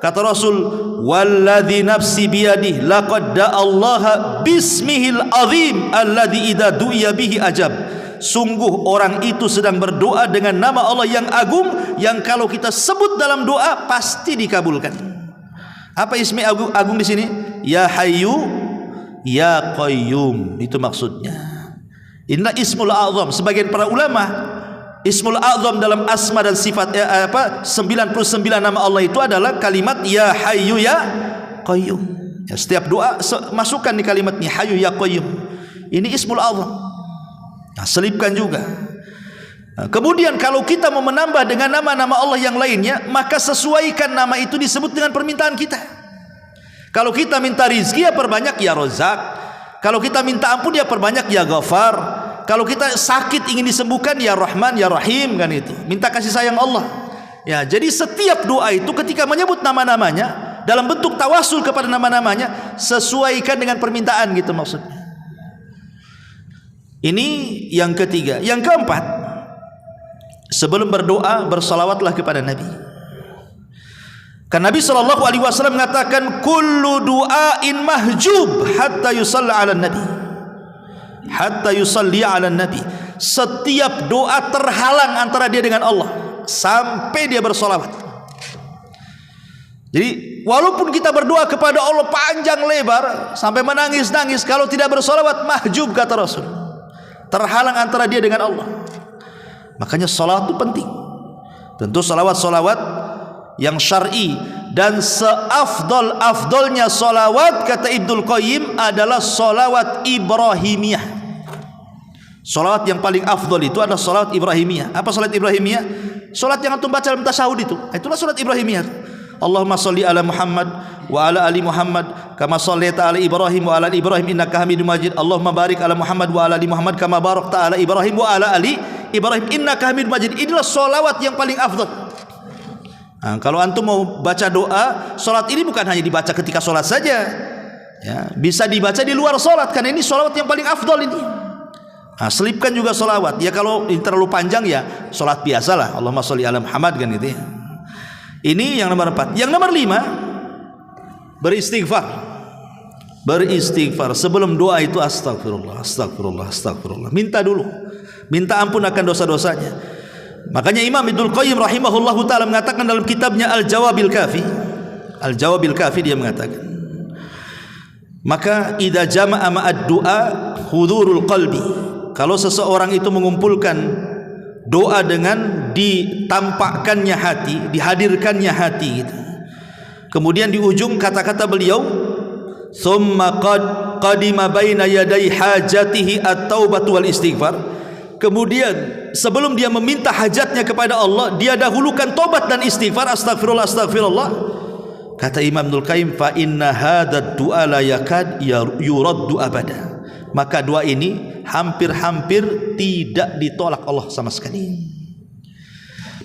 Kata Rasul, walladzi nafsi biyadihi laqad da'allaha bismihil azim alladzi idza du'iya bihi ajab. Sungguh orang itu sedang berdoa dengan nama Allah yang agung, yang kalau kita sebut dalam doa pasti dikabulkan. Apa ismi agung di sini? Ya Hayyu ya Qayyum, itu maksudnya. Inilah Ismul A'zam. Sebagian para ulama, Ismul A'zam dalam asma dan sifat 99 nama Allah itu adalah kalimat ya Hayyu ya Qayyum. Ya, setiap doa masukkan di kalimatnya Hayyu ya Qayyum. Ini Ismul A'zam. Nah, selipkan juga. Nah, kemudian kalau kita mau menambah dengan nama-nama Allah yang lainnya, maka sesuaikan nama itu disebut dengan permintaan kita. Kalau kita minta rizki, ya perbanyak ya Razak. Kalau kita minta ampun, ya perbanyak ya Ghafar. Kalau kita sakit ingin disembuhkan, ya Rahman ya Rahim, kan itu. Minta kasih sayang Allah. Ya, jadi setiap doa itu ketika menyebut nama-namanya dalam bentuk tawasul kepada nama-namanya, sesuaikan dengan permintaan gitu maksudnya. Ini yang ketiga. Yang keempat, sebelum berdoa bersalawatlah kepada Nabi. Kan Nabi SAW mengatakan kullu du'ain mahjub hatta yusalli ala nabi. Hatta yusalli ala nabi. Setiap doa terhalang antara dia dengan Allah sampai dia bersolawat. Jadi walaupun kita berdoa kepada Allah panjang lebar sampai menangis-nangis, kalau tidak bersolawat mahjub kata Rasul, terhalang antara dia dengan Allah. Makanya salawat itu penting. Tentu salawat-salawat yang syar'i, dan seafdol-afdolnya salawat kata Ibnul Qayyim adalah salawat Ibrahimiyah. Salawat yang paling afdol itu adalah salawat Ibrahimiyah. Apa salat Ibrahimiyah? Salat yang antum baca dalam tasyahud itu. Itulah salat Ibrahimiyah. Allahumma shalli ala Muhammad wa ala ali Muhammad kama shallaita ala Ibrahim wa ala ali Ibrahim innaka Hamidum Majid. Allahumma barik ala Muhammad wa ala ali Muhammad kama barakta ala Ibrahim wa ala ali Ibrahim innaka Hamidum Majid. Inilah salawat yang paling afdal. Nah, kalau antum mau baca doa, salat ini bukan hanya dibaca ketika salat saja. Ya, bisa dibaca di luar salat, karena ini salawat yang paling afdal ini. Nah, selipkan juga salawat. Ya kalau ini terlalu panjang ya salat biasalah. Allahumma sholli ala Muhammad kan gitu ya. Ini yang nomor 4. Yang nomor 5, beristighfar. Beristighfar sebelum doa itu astagfirullah, astagfirullah, astagfirullah. Minta dulu. Minta ampun akan dosa-dosanya. Makanya Imam Ibnul Qayyim rahimahullahu taala mengatakan dalam kitabnya Al-Jawabil Kafi. Al-Jawabil Kafi dia mengatakan, maka idza jama'a ma'ad du'a hudurul qalbi. Kalau seseorang itu mengumpulkan doa dengan ditampakkannya hati, dihadirkannya hati gitu. Kemudian di ujung kata-kata beliau, "Tsumma qadima baina yaday hajatihi at-taubatu wal istighfar." Kemudian sebelum dia meminta hajatnya kepada Allah, dia dahulukan tobat dan istighfar, astagfirullah, astagfirullah. Kata Imam Ibnul Qayyim, "Fa inna hadzal du'a la yakad yuraddu abada." Maka doa ini hampir-hampir tidak ditolak Allah sama sekali.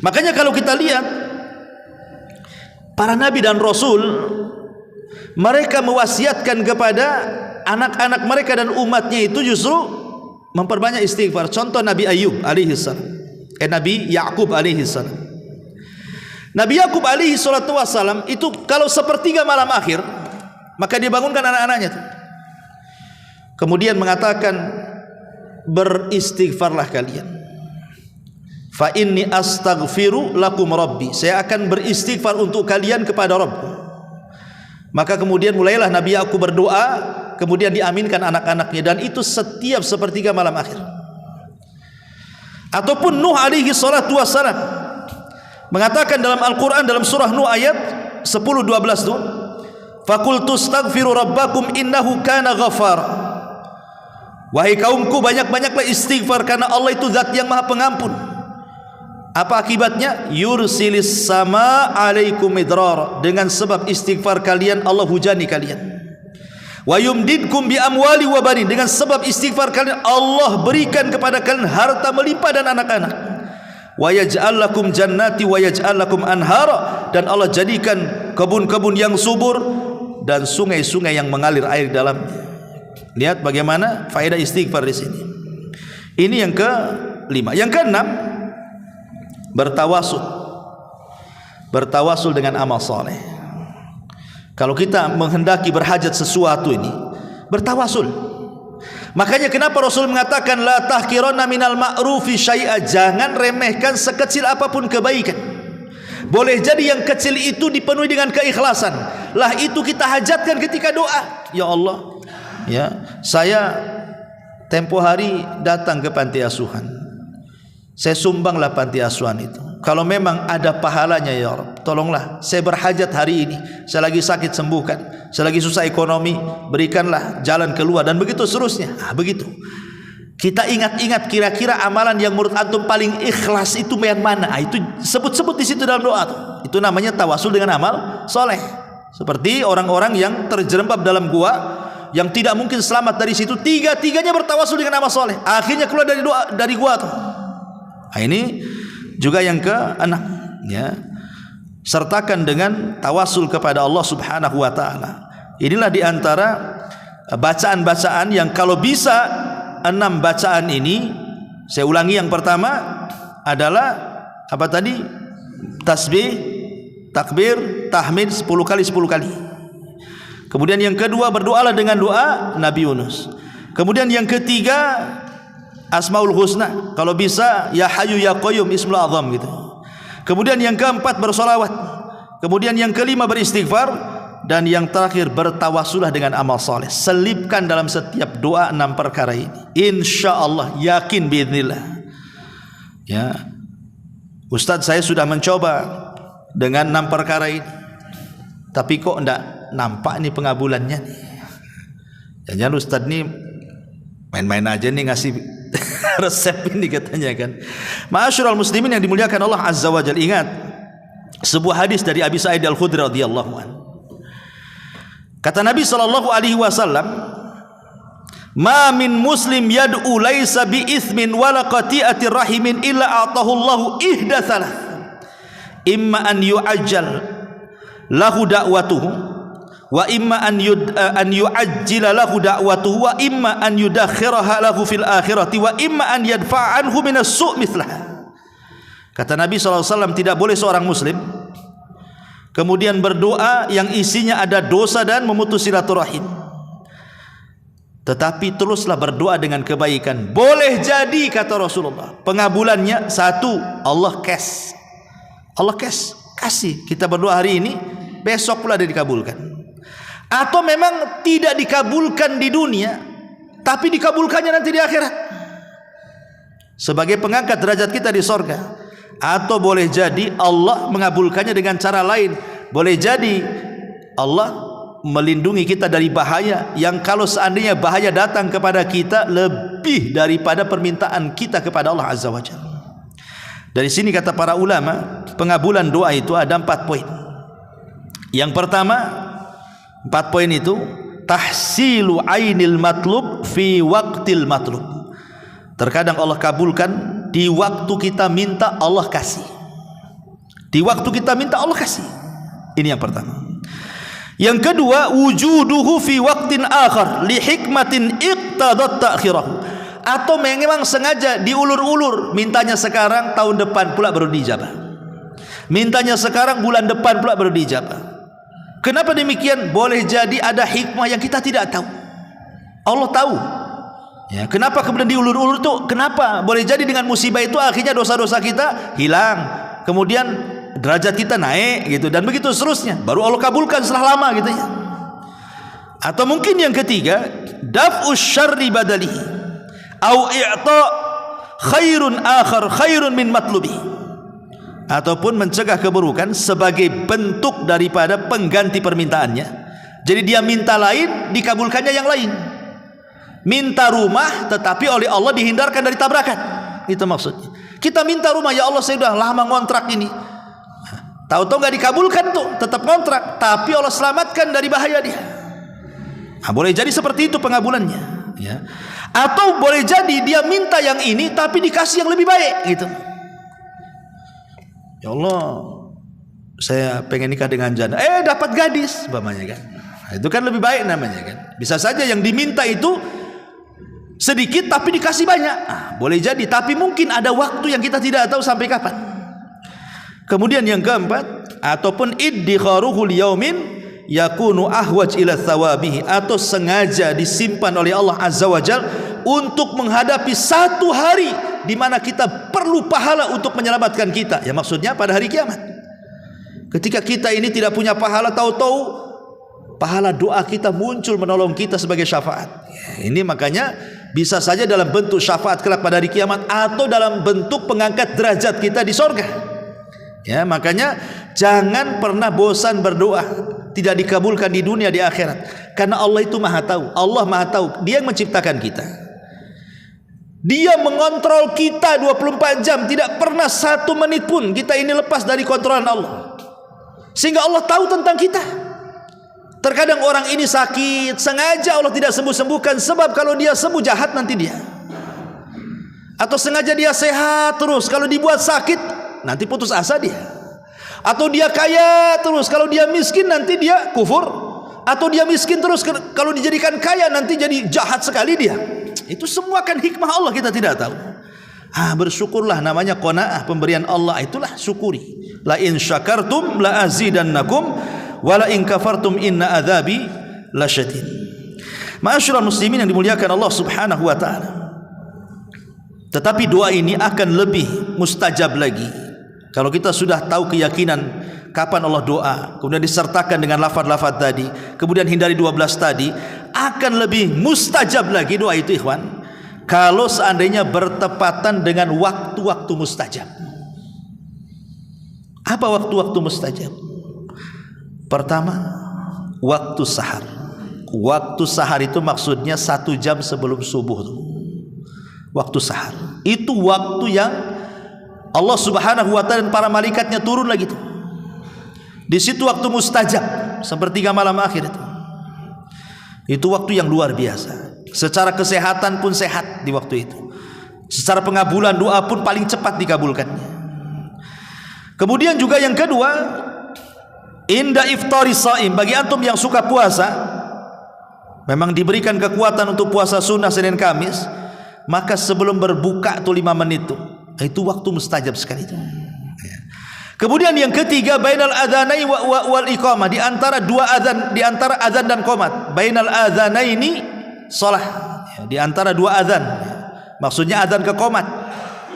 Makanya kalau kita lihat para nabi dan rasul, mereka mewasiatkan kepada anak-anak mereka dan umatnya itu justru memperbanyak istighfar. Contoh Nabi Ayub alaihi salam, Nabi Yakub alaihi salam. Nabi Yakub alaihi salatu wassalam itu kalau sepertiga malam akhir, maka dia bangunkan anak-anaknya itu. Kemudian mengatakan, beristighfarlah kalian. Fa inni astaghfiru lakum rabbi. Saya akan beristighfar untuk kalian kepada Rabb. Maka kemudian mulailah Nabi Yakub berdoa, kemudian diaminkan anak-anaknya, dan itu setiap sepertiga malam akhir. Ataupun Nuh alaihi salatu wassalam mengatakan dalam Al-Quran dalam surah Nuh ayat 10-12 itu, faqultu astaghfiru rabbakum innahu kana ghafar. Wahai kaumku, banyak-banyaklah istighfar karena Allah itu zat yang maha pengampun. Apa akibatnya? Yursilis sama alaikum midrar. Dengan sebab istighfar kalian Allah hujani kalian. Wa yumdidkum bi amwali wa banin. Dengan sebab istighfar kalian Allah berikan kepada kalian harta melimpah dan anak-anak. Wa yaj'al lakum jannati wa yaj'al lakum anhara. Dan Allah jadikan kebun-kebun yang subur dan sungai-sungai yang mengalir air dalamnya. Lihat bagaimana faedah istighfar di sini. Ini yang ke-5. Yang ke-6, bertawasul. Bertawasul dengan amal saleh. Kalau kita menghendaki berhajat sesuatu ini, bertawasul. Makanya kenapa Rasul mengatakan la tahqiranna minal ma'rufi syai'a, jangan remehkan sekecil apapun kebaikan. Boleh jadi yang kecil itu dipenuhi dengan keikhlasan. Lah itu kita hajatkan ketika doa. Ya Allah, ya, saya tempo hari datang ke panti asuhan. Saya sumbanglah panti asuhan itu. Kalau memang ada pahalanya ya Rabb, tolonglah saya berhajat hari ini. Saya lagi sakit, sembuhkan. Saya lagi susah ekonomi, berikanlah jalan keluar, dan begitu seterusnya. Begitu. Kita ingat-ingat kira-kira amalan yang menurut antum paling ikhlas itu yang mana? Itu sebut-sebut di situ dalam doa tuh. Itu namanya tawasul dengan amal soleh. Seperti orang-orang yang terjerembab dalam gua, yang tidak mungkin selamat dari situ, tiga-tiganya bertawasul dengan amal soleh, akhirnya keluar dari doa, dari gua tuh. Nah, ini juga yang ke-6, ya. sertakan dengan tawasul kepada Allah Subhanahu wa taala. Inilah di antara bacaan-bacaan yang kalau bisa 6 bacaan ini, saya ulangi, yang pertama adalah apa tadi? Tasbih, takbir, tahmid 10 kali 10 kali. Kemudian yang kedua, berdoalah dengan doa Nabi Yunus. Kemudian yang ketiga, Asmaul Husna, kalau bisa ya Hayyu ya Qayyum Ismul Azam gitu. Kemudian yang keempat, bersolawat. Kemudian yang kelima, beristighfar. Dan yang terakhir, bertawasulah dengan amal soleh. Selipkan dalam setiap doa 6 perkara ini. Insya Allah, yakin biidznillah. Ya, Ustadz, saya sudah mencoba dengan 6 perkara ini, tapi kok enggak nampak nih pengabulannya nih. Jangan Ustadz nih main-main aja nih ngasih resep ini katanya kan. Ma'asyiral muslimin yang dimuliakan Allah Azza wa Jalla, ingat sebuah hadis dari Abi Sa'id Al-Khudri radhiyallahu anhu. Kata Nabi sallallahu alaihi wasallam, "Ma min muslim yad'u laisa bi itsmin wala qati'ati rahimin illa a'tahu Allahu ihda thalath. Imma an yu'ajjal lahu da'watuhu wa imma an yu'ajjila lahu da'watuhu wa imma an yudakhiraha lahu fil akhirati wa imma an yadfa'a anhu minas su' mithlaha." Kata Nabi sallallahu alaihi wasallam, tidak boleh seorang muslim kemudian berdoa yang isinya ada dosa dan memutus silaturahim, tetapi teruslah berdoa dengan kebaikan. Boleh jadi, kata Rasulullah, pengabulannya satu, Allah kasih kita berdoa hari ini, besok pula dikabulkan. Atau memang tidak dikabulkan di dunia, tapi dikabulkannya nanti di akhirat sebagai pengangkat derajat kita di sorga. Atau boleh jadi Allah mengabulkannya dengan cara lain. Boleh jadi Allah melindungi kita dari bahaya yang kalau seandainya bahaya datang kepada kita lebih daripada permintaan kita kepada Allah Azza wa Jalla. Dari sini kata para ulama, pengabulan doa itu ada 4 poin. Yang pertama, 4 poin itu tahsilu ainil matlub fi waqtil matlub. Terkadang Allah kabulkan di waktu kita minta, Allah kasih. Di waktu kita minta, Allah kasih. Ini yang pertama. Yang kedua, wujuduhu fi waqtin akhar li hikmatin iqtadat ta'khirahu. Atau memang sengaja diulur-ulur, mintanya sekarang, tahun depan pula baru dijabah. Mintanya sekarang, bulan depan pula baru dijabah. Kenapa demikian? Boleh jadi ada hikmah yang kita tidak tahu. Allah tahu. Ya, kenapa kemudian diulur-ulur itu? Kenapa? Boleh jadi dengan musibah itu akhirnya dosa-dosa kita hilang, kemudian derajat kita naik gitu, dan begitu seterusnya. Baru Allah kabulkan setelah lama gitu ya. Atau mungkin yang ketiga, daf'us syarri badalihi au i'ta khairun akhar khairun min matlubi. Ataupun mencegah keburukan sebagai bentuk daripada pengganti permintaannya. Jadi dia minta lain, dikabulkannya yang lain. Minta rumah tetapi oleh Allah dihindarkan dari tabrakan. Itu maksudnya. Kita minta rumah, ya Allah saya sudah lama ngontrak ini, tahu-tahu nggak dikabulkan tuh, tetap kontrak, tapi Allah selamatkan dari bahaya dia. Nah, boleh jadi seperti itu pengabulannya, ya. Atau boleh jadi dia minta yang ini tapi dikasih yang lebih baik gitu. Ya Allah, saya pengen nikah dengan janda, dapat gadis, umpamanya kan. Nah, itu kan lebih baik namanya kan. Bisa saja yang diminta itu sedikit tapi dikasih banyak. Boleh jadi, tapi mungkin ada waktu yang kita tidak tahu sampai kapan. Kemudian yang keempat, ataupun iddikharuhu liyaumin yakunu ahwaj ila thawabihi, atau sengaja disimpan oleh Allah Azza wa Jalla untuk menghadapi satu hari di mana kita perlu pahala untuk menyelamatkan kita. Ya, maksudnya pada hari kiamat. Ketika kita ini tidak punya pahala, tahu-tahu pahala doa kita muncul menolong kita sebagai syafaat. Ya, ini makanya bisa saja dalam bentuk syafaat kelak pada hari kiamat, atau dalam bentuk pengangkat derajat kita di sorga. Ya, makanya jangan pernah bosan berdoa tidak dikabulkan di dunia, di akhirat, karena Allah itu maha tahu. Allah maha tahu, Dia yang menciptakan kita, Dia mengontrol kita 24 jam, tidak pernah 1 menit pun kita ini lepas dari kontrolan Allah, sehingga Allah tahu tentang kita. Terkadang orang ini sakit, sengaja Allah tidak sembuh-sembuhkan, sebab kalau dia sembuh jahat nanti dia. Atau sengaja dia sehat terus, kalau dibuat sakit nanti putus asa dia. Atau dia kaya terus, kalau dia miskin nanti dia kufur. Atau dia miskin terus, kalau dijadikan kaya nanti jadi jahat sekali dia. Itu semua kan hikmah Allah, kita tidak tahu. Bersyukurlah, namanya qanaah, pemberian Allah, itulah syukuri. La in syakartum la azidannakum wa la in kafartum inna adzabi lasyadid. Ma'asyiral muslimin yang dimuliakan Allah Subhanahu wa taala. Tetapi doa ini akan lebih mustajab lagi kalau kita sudah tahu keyakinan kapan Allah doa, kemudian disertakan dengan lafaz-lafaz tadi, kemudian hindari 12 tadi, akan lebih mustajab lagi doa itu, ikhwan, kalau seandainya bertepatan dengan waktu-waktu mustajab. Apa waktu-waktu mustajab? Pertama, waktu sahar. Waktu sahar itu maksudnya 1 jam sebelum subuh tuh. Waktu sahar itu waktu yang Allah Subhanahu wa ta'ala dan para malaikatnya turun lagi tuh. Di situ waktu mustajab, sepertiga malam akhir itu. Itu waktu yang luar biasa. Secara kesehatan pun sehat di waktu itu. Secara pengabulan doa pun paling cepat dikabulkannya. Kemudian juga yang kedua, inda iftari shaim, bagi antum yang suka puasa, memang diberikan kekuatan untuk puasa sunnah Senin Kamis, maka sebelum berbuka tuh 5 menit tuh, itu waktu mustajab sekali itu. Kemudian yang ketiga, bainal adzanai wal iqamah, di antara dua azan, di antara azan dan qomat. Bainal adzanaini shalah, di antara dua azan, maksudnya azan ke qomat.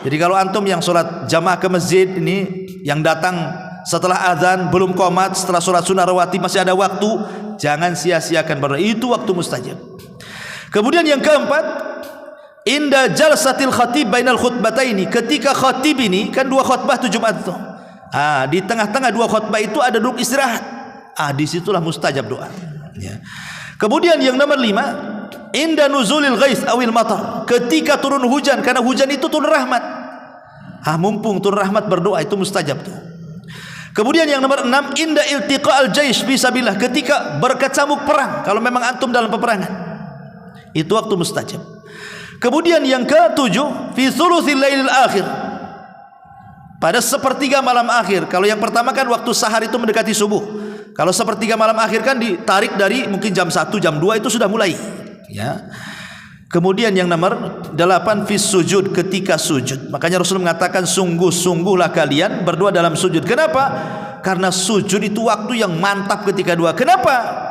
Jadi kalau antum yang sholat jamaah ke masjid ini, yang datang setelah azan belum qomat, setelah sholat sunnah rawatib masih ada waktu, jangan sia-siakan berdoa, itu waktu mustajab. Kemudian yang keempat, inda jalsatil khatib bainal khutbataini, ketika khatib ini kan 2 khutbah tuh Jumat tuh. Di tengah-tengah 2 khutbah itu ada duduk istirahat. Disitulah mustajab doa. Ya. Kemudian yang nomor 5, inda nuzulil ghais awil matar, ketika turun hujan, karena hujan itu turun rahmat. Mumpung turun rahmat berdoa, itu mustajab tuh. Kemudian yang nomor 6, inda iltiqa'al jaish fisabilillah, ketika berkecamuk perang, kalau memang antum dalam peperangan, itu waktu mustajab. Kemudian yang ke-7, fi thuluthil lailil akhir, pada sepertiga malam akhir. Kalau yang pertama kan waktu sahar itu mendekati subuh. Kalau sepertiga malam akhir kan ditarik dari mungkin jam 1, jam 2 itu sudah mulai. Ya. Kemudian yang nomor 8, fis sujud, ketika sujud. Makanya Rasul mengatakan sungguh-sungguhlah kalian berdoa dalam sujud. Kenapa? Karena sujud itu waktu yang mantap ketika doa. Kenapa?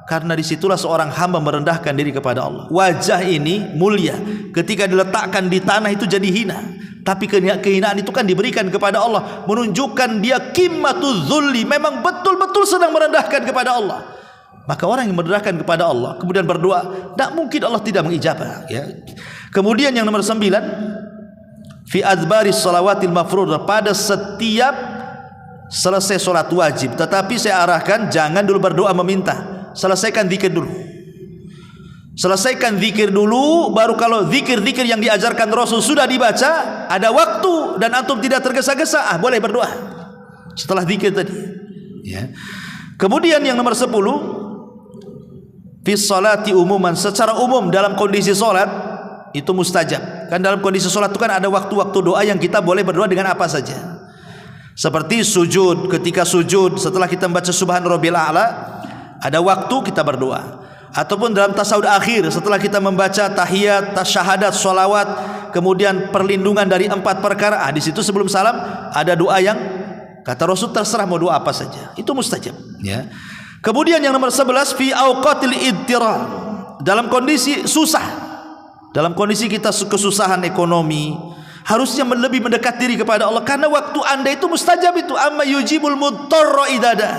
Karena disitulah seorang hamba merendahkan diri kepada Allah. Wajah ini mulia, ketika diletakkan di tanah itu jadi hina. Tapi kehinaan itu kan diberikan kepada Allah, menunjukkan dia qimmatuz zulli, memang betul-betul sedang merendahkan kepada Allah. Maka orang yang merendahkan kepada Allah kemudian berdoa, tak mungkin Allah tidak mengijabah, ya. Kemudian yang nomor 9, fi adbaris shalawatil mafruḍah, pada setiap selesai sholat wajib. Tetapi saya arahkan jangan dulu berdoa meminta, selesaikan zikir dulu. Selesaikan zikir dulu, baru kalau zikir-zikir yang diajarkan Rasul sudah dibaca, ada waktu dan antum tidak tergesa-gesa, boleh berdoa setelah zikir tadi, ya. Kemudian yang nomor 10, fi sholati umuman, secara umum dalam kondisi sholat itu mustajab. Kan dalam kondisi sholat itu kan ada waktu-waktu doa yang kita boleh berdoa dengan apa saja. Seperti sujud, ketika sujud setelah kita membaca subhan rabbil a'la, ada waktu kita berdoa. Ataupun dalam tasawuf akhir setelah kita membaca tahiyat, tasyahadat, sholawat, kemudian perlindungan dari 4 perkara, di situ sebelum salam ada doa yang kata Rasul terserah mau doa apa saja, itu mustajab, ya. Kemudian yang nomor 11, fi awqatil idtirar, dalam kondisi susah, dalam kondisi kita kesusahan ekonomi, harusnya lebih mendekat diri kepada Allah, karena waktu anda itu mustajab itu. Amma yujibul mudtarra idada,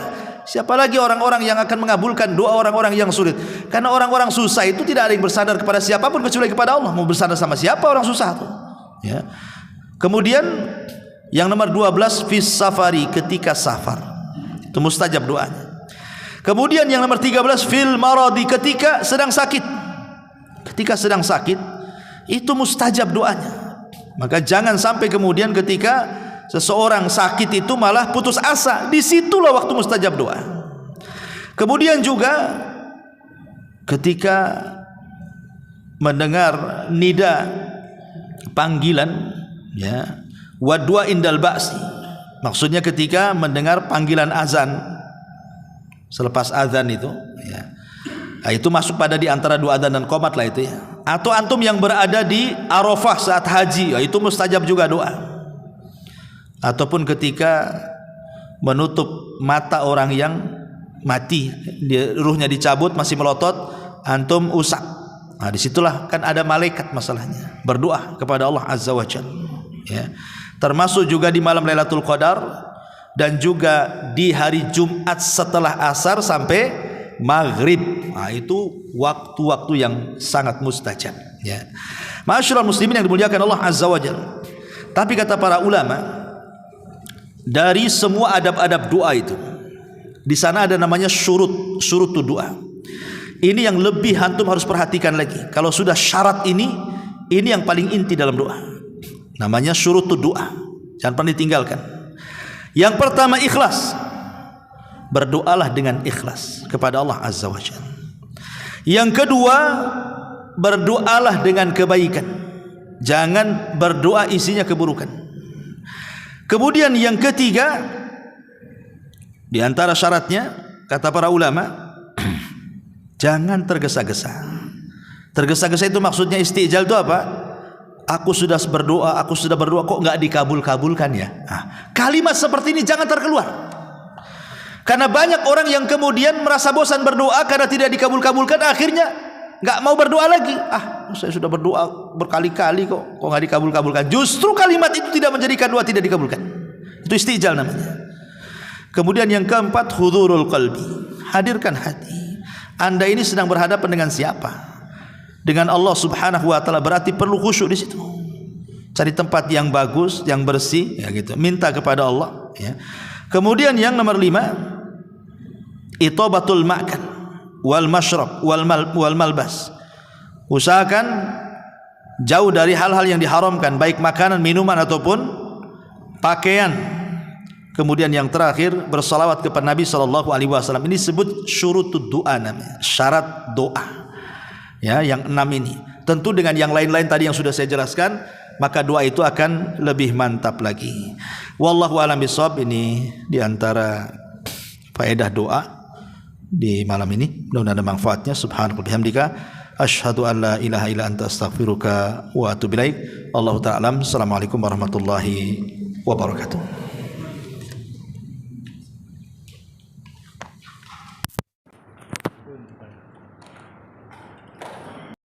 siapa lagi orang-orang yang akan mengabulkan doa orang-orang yang sulit? Karena orang-orang susah itu tidak ada yang bersandar kepada siapapun kecuali kepada Allah. Mau bersandar sama siapa orang susah itu, ya. Kemudian yang nomor 12, fis safari, ketika safar, itu mustajab doanya. Kemudian yang nomor 13, fil maradi, ketika sedang sakit. Ketika sedang sakit itu mustajab doanya. Maka jangan sampai kemudian ketika seseorang sakit itu malah putus asa, disitulah waktu mustajab doa. Kemudian juga ketika mendengar nida, panggilan, ya, wa du'a indal ba'si, Maksudnya ketika mendengar panggilan azan, selepas azan itu, ya. Nah, itu masuk pada di antara dua adzan dan qomat lah itu ya. Atau antum yang berada di Arafah saat haji, ya, itu mustajab juga doa. Ataupun ketika menutup mata orang yang mati, ruhnya dicabut masih melotot, antum usap. Nah, disitulah kan ada malaikat masalahnya. Berdoa kepada Allah Azza wa Jalla. Ya. Termasuk juga di malam Lailatul Qadar dan juga di hari Jumat setelah asar sampai maghrib. Nah, itu waktu-waktu yang sangat mustajab, ya. Ma'asyiral muslimin yang dimuliakan Allah Azza wa Jalla. Tapi kata para ulama, dari semua adab-adab doa itu, di sana ada namanya syurut doa. Ini yang lebih antum harus perhatikan lagi. Kalau sudah syarat ini yang paling inti dalam doa. Namanya syurut doa. Jangan pernah ditinggalkan. Yang pertama ikhlas. Berdoalah dengan ikhlas kepada Allah Azza wa Jalla. Yang kedua, berdoalah dengan kebaikan. Jangan berdoa isinya keburukan. Kemudian yang ketiga, di antara syaratnya kata para ulama, jangan tergesa-gesa. Tergesa-gesa itu maksudnya istijal itu apa? Aku sudah berdoa kok nggak dikabul-kabulkan ya. Nah, kalimat seperti ini jangan terkeluar. Karena banyak orang yang kemudian merasa bosan berdoa karena tidak dikabul-kabulkan, akhirnya nggak mau berdoa lagi. Saya sudah berdoa berkali-kali kok nggak dikabul-kabulkan. Justru kalimat itu tidak menjadikan doa tidak dikabulkan. Itu istijal namanya. Kemudian yang keempat, hudurul qalbi. Hadirkan hati. Anda ini sedang berhadapan dengan siapa? Dengan Allah Subhanahu wa taala, berarti perlu khusyuk di situ. Cari tempat yang bagus, yang bersih, ya gitu. Minta kepada Allah, ya. Kemudian yang nomor 5, itobatul makan wal mashrab wal malbas. Usahakan jauh dari hal-hal yang diharamkan, baik makanan, minuman ataupun pakaian. Kemudian yang terakhir, bersalawat kepada Nabi SAW. Ini disebut syurutud doa namanya, syarat doa. Ya, yang 6 ini. Tentu dengan yang lain-lain tadi yang sudah saya jelaskan, maka doa itu akan lebih mantap lagi. Wallahu a'lam bishawab. Ini di antara faedah doa di malam ini. Mudah-mudahan ada manfaatnya. Subhanallah bihamdika asyhadu an la ilaha illa anta astaghfiruka wa atubu ilaik. Allahu ta'ala. Assalamualaikum warahmatullahi wabarakatuh.